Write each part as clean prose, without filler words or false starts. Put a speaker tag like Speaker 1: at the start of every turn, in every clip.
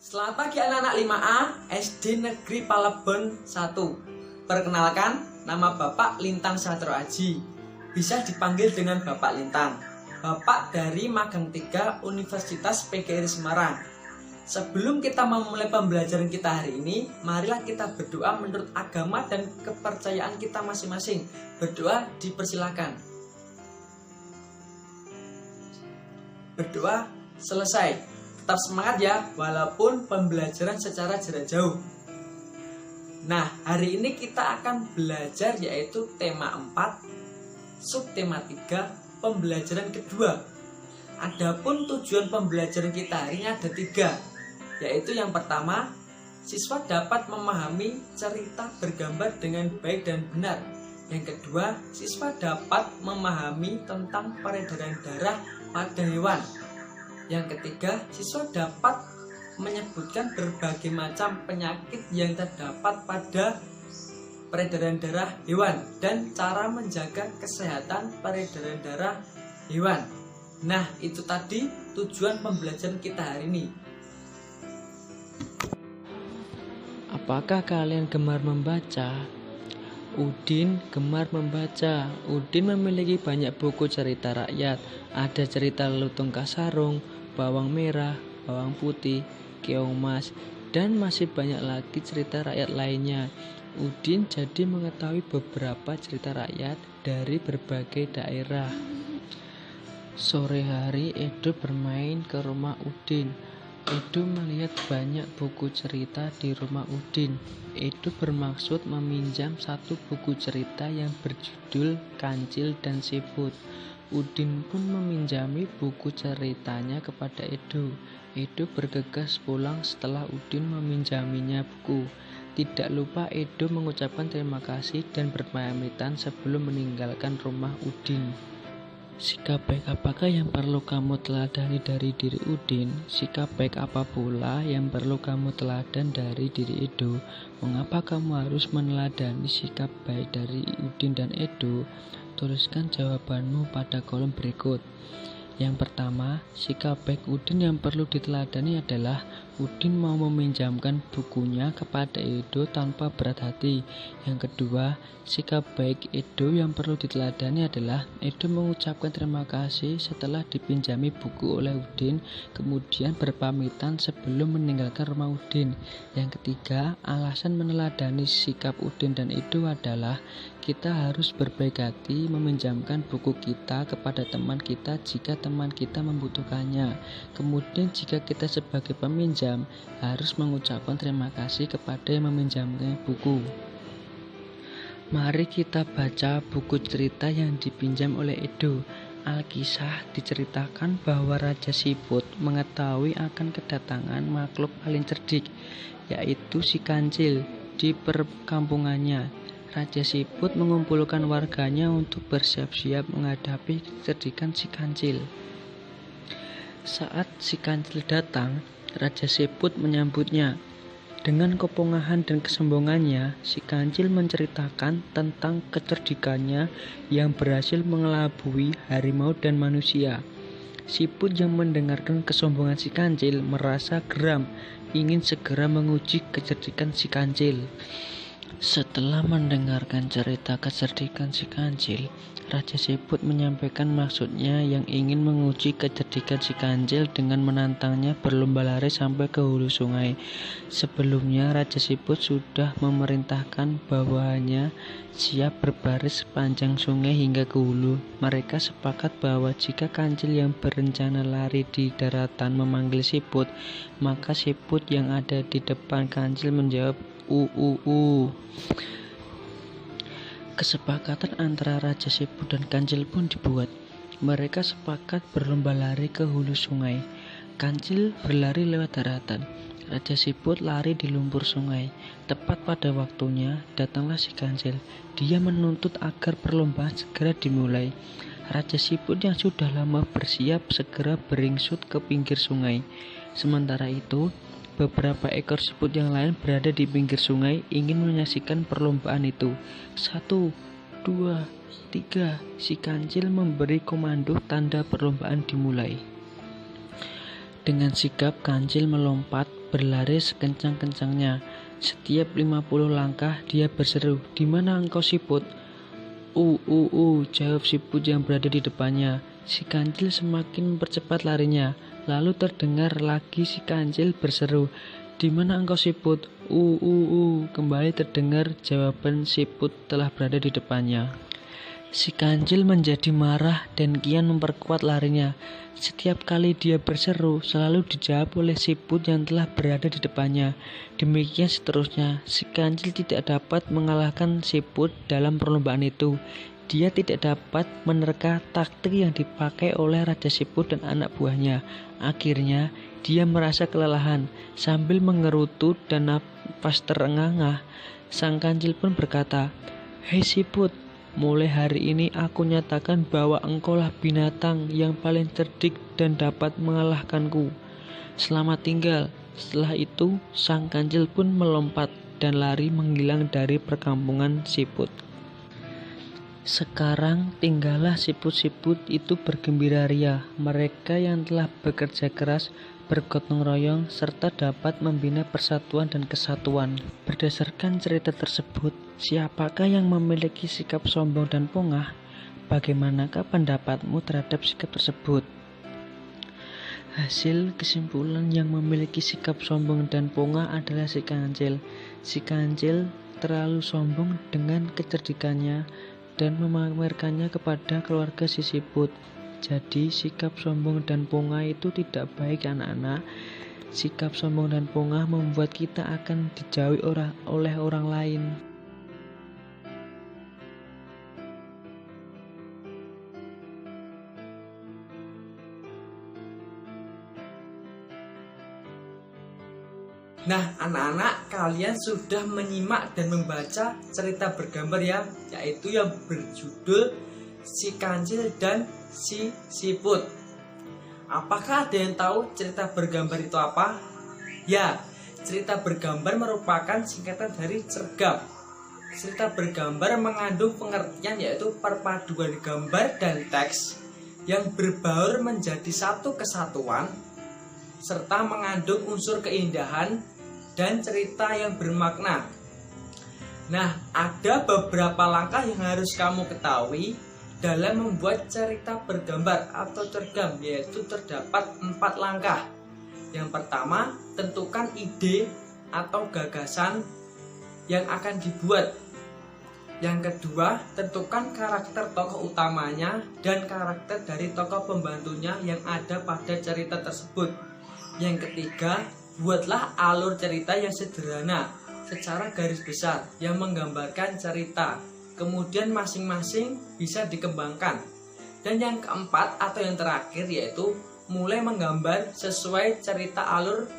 Speaker 1: Selamat pagi anak-anak 5A SD Negeri Palebon 1. Perkenalkan, nama Bapak Lintang Satro Aji. Bisa dipanggil dengan Bapak Lintang. Bapak dari Magang 3 Universitas PGRI Semarang. Sebelum kita memulai pembelajaran kita hari ini, marilah kita berdoa menurut agama dan kepercayaan kita masing-masing. Berdoa dipersilakan. Berdoa selesai. Tetap semangat ya, walaupun pembelajaran secara jarak jauh. Nah, hari ini kita akan belajar yaitu tema 4, subtema 3, pembelajaran kedua. Adapun tujuan pembelajaran kita hari ini ada 3, yaitu yang pertama, siswa dapat memahami cerita bergambar dengan baik dan benar. Yang kedua, siswa dapat memahami tentang peredaran darah pada hewan. Yang ketiga, siswa dapat menyebutkan berbagai macam penyakit yang terdapat pada peredaran darah hewan dan cara menjaga kesehatan peredaran darah hewan. Nah, itu tadi tujuan pembelajaran kita hari ini.
Speaker 2: Apakah kalian gemar membaca? Udin gemar membaca. Udin memiliki banyak buku cerita rakyat. Ada cerita Lutung Kasarung, Bawang Merah, Bawang Putih, Keong Mas, dan masih banyak lagi cerita rakyat lainnya. Udin jadi mengetahui beberapa cerita rakyat dari berbagai daerah. Sore hari Edo bermain ke rumah Udin. Edo melihat banyak buku cerita di rumah Udin. Edo bermaksud meminjam satu buku cerita yang berjudul Kancil dan Siput. Udin pun meminjami buku ceritanya kepada Edo. Edo bergegas pulang setelah Udin meminjaminya buku. Tidak lupa Edo mengucapkan terima kasih dan berpamitan sebelum meninggalkan rumah Udin. Sikap baik apakah yang perlu kamu teladani dari diri Udin? Sikap baik apa pula yang perlu kamu teladan dari diri Edo? Mengapa kamu harus meneladani sikap baik dari Udin dan Edo? Tuliskan jawabanmu pada kolom berikut. Yang pertama, sikap baik Udin yang perlu diteladani adalah Udin mau meminjamkan bukunya kepada Edo tanpa berat hati. Yang kedua, sikap baik Edo yang perlu diteladani adalah Edo mengucapkan terima kasih setelah dipinjami buku oleh Udin, kemudian berpamitan sebelum meninggalkan rumah Udin. Yang ketiga, alasan meneladani sikap Udin dan Edo adalah kita harus berbaik hati meminjamkan buku kita kepada teman kita jika teman kita membutuhkannya. Kemudian jika kita sebagai peminjam harus mengucapkan terima kasih kepada yang meminjamkan buku. Mari kita baca buku cerita yang dipinjam oleh Edo. Alkisah diceritakan bahwa Raja Siput mengetahui akan kedatangan makhluk paling cerdik, yaitu si Kancil, di perkampungannya. Raja Siput mengumpulkan warganya untuk bersiap-siap menghadapi kecerdikan si Kancil. Saat si Kancil datang, Raja Siput menyambutnya. Dengan kepongahan dan kesombongannya, si Kancil menceritakan tentang kecerdikannya yang berhasil mengelabui harimau dan manusia. Siput yang mendengarkan kesombongan si Kancil merasa geram, ingin segera menguji kecerdikan si Kancil. Setelah mendengarkan cerita kecerdikan si Kancil, Raja Siput menyampaikan maksudnya yang ingin menguji kecerdikan si Kancil dengan menantangnya berlomba lari sampai ke hulu sungai. Sebelumnya Raja Siput sudah memerintahkan bawahannya siap berbaris sepanjang sungai hingga ke hulu. Mereka sepakat bahwa jika Kancil yang berencana lari di daratan memanggil Siput, maka Siput yang ada di depan Kancil menjawab Kesepakatan antara Raja Siput dan Kancil pun dibuat. Mereka sepakat berlomba lari ke hulu sungai. Kancil berlari lewat daratan. Raja Siput lari di lumpur sungai. Tepat pada waktunya datanglah si Kancil. Dia menuntut agar perlombaan segera dimulai. Raja Siput yang sudah lama bersiap segera beringsut ke pinggir sungai. Sementara itu, beberapa ekor siput yang lain berada di pinggir sungai ingin menyaksikan perlombaan itu. 1, 2, 3, si Kancil memberi komando tanda perlombaan dimulai. Dengan sigap Kancil melompat berlari sekencang-kencangnya. Setiap 50 langkah dia berseru, "Di mana engkau Siput?" Jawab Siput yang berada di depannya. Si kancil semakin mempercepat larinya. Lalu terdengar lagi si kancil berseru, "Di mana engkau Siput?" Kembali terdengar jawaban Siput telah berada di depannya. Si kancil menjadi marah dan kian memperkuat larinya. Setiap kali dia berseru, selalu dijawab oleh Siput yang telah berada di depannya. Demikian seterusnya. Si kancil tidak dapat mengalahkan Siput dalam perlombaan itu. Dia tidak dapat menerka taktik yang dipakai oleh Raja Siput dan anak buahnya. Akhirnya, dia merasa kelelahan. Sambil mengerutu dan nafas terengah-engah, sang kancil pun berkata, "Hei Siput, mulai hari ini aku nyatakan bahwa engkaulah binatang yang paling cerdik dan dapat mengalahkanku. Selamat tinggal." Setelah itu, sang kancil pun melompat dan lari menghilang dari perkampungan Siput. Sekarang tinggallah siput-siput itu bergembira ria. Mereka yang telah bekerja keras, bergotong royong, serta dapat membina persatuan dan kesatuan. Berdasarkan cerita tersebut, siapakah yang memiliki sikap sombong dan pongah? Bagaimanakah pendapatmu terhadap sikap tersebut? Hasil kesimpulan, yang memiliki sikap sombong dan pongah adalah si kancil. Si kancil terlalu sombong dengan kecerdikannya dan memamerkannya kepada keluarga si Siput. Jadi sikap sombong dan pongah itu tidak baik anak-anak. Sikap sombong dan pongah membuat kita akan dijauhi oleh orang lain.
Speaker 1: Nah, anak-anak, kalian sudah menyimak dan membaca cerita bergambar ya, yaitu yang berjudul Si Kancil dan Si Siput. Apakah ada yang tahu cerita bergambar itu apa? Ya, cerita bergambar merupakan singkatan dari cergam. Cerita bergambar mengandung pengertian yaitu perpaduan gambar dan teks yang berbaur menjadi satu kesatuan, serta mengandung unsur keindahan dan cerita yang bermakna. Nah, ada beberapa langkah yang harus kamu ketahui dalam membuat cerita bergambar atau cergam, yaitu terdapat 4 langkah. Yang pertama, tentukan ide atau gagasan yang akan dibuat. Yang kedua, tentukan karakter tokoh utamanya dan karakter dari tokoh pembantunya yang ada pada cerita tersebut. Yang ketiga, buatlah alur cerita yang sederhana secara garis besar yang menggambarkan cerita. Kemudian masing-masing bisa dikembangkan. Dan yang keempat atau yang terakhir yaitu mulai menggambar sesuai cerita alur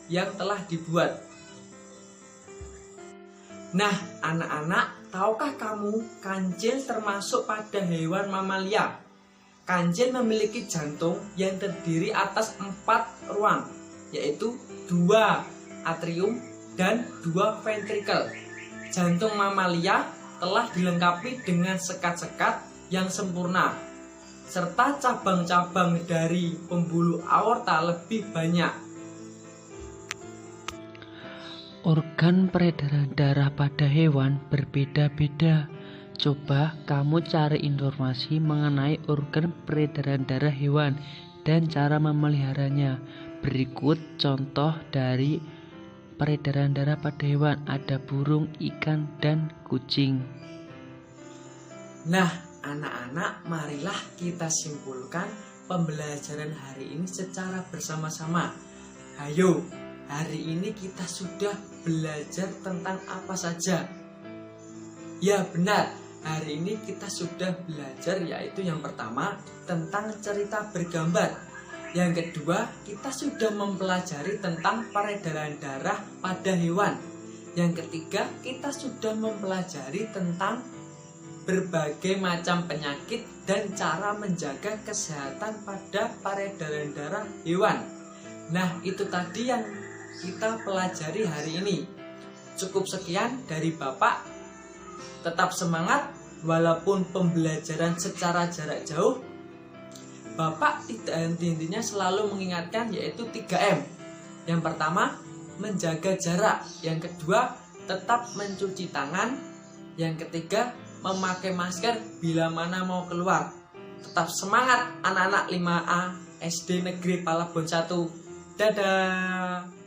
Speaker 1: yang telah dibuat. Nah, anak-anak, tahukah kamu kancil termasuk pada hewan mamalia? Kancil memiliki jantung yang terdiri atas 4 ruang, yaitu 2 atrium dan 2 ventrikel. Jantung mamalia telah dilengkapi dengan sekat-sekat yang sempurna, serta cabang-cabang dari pembuluh aorta lebih banyak.
Speaker 2: Organ peredaran darah pada hewan berbeda-beda. Coba kamu cari informasi mengenai organ peredaran darah hewan dan cara memeliharanya. Berikut contoh dari peredaran darah pada hewan. Ada burung, ikan, dan kucing.
Speaker 1: Nah, anak-anak, marilah kita simpulkan pembelajaran hari ini secara bersama-sama. Ayo, hari ini kita sudah belajar tentang apa saja? Ya benar, hari ini kita sudah belajar yaitu yang pertama tentang cerita bergambar. Yang kedua, kita sudah mempelajari tentang peredaran darah pada hewan. Yang ketiga, kita sudah mempelajari tentang berbagai macam penyakit dan cara menjaga kesehatan pada peredaran darah hewan. Nah, itu tadi yang kita pelajari hari ini. Cukup sekian dari Bapak. Tetap semangat walaupun pembelajaran secara jarak jauh. Bapak tidak henti-hentinya selalu mengingatkan yaitu 3M. Yang pertama, menjaga jarak. Yang kedua, tetap mencuci tangan. Yang ketiga, memakai masker bila mana mau keluar. Tetap semangat anak-anak 5A SD Negeri Palabon 1. Dadah.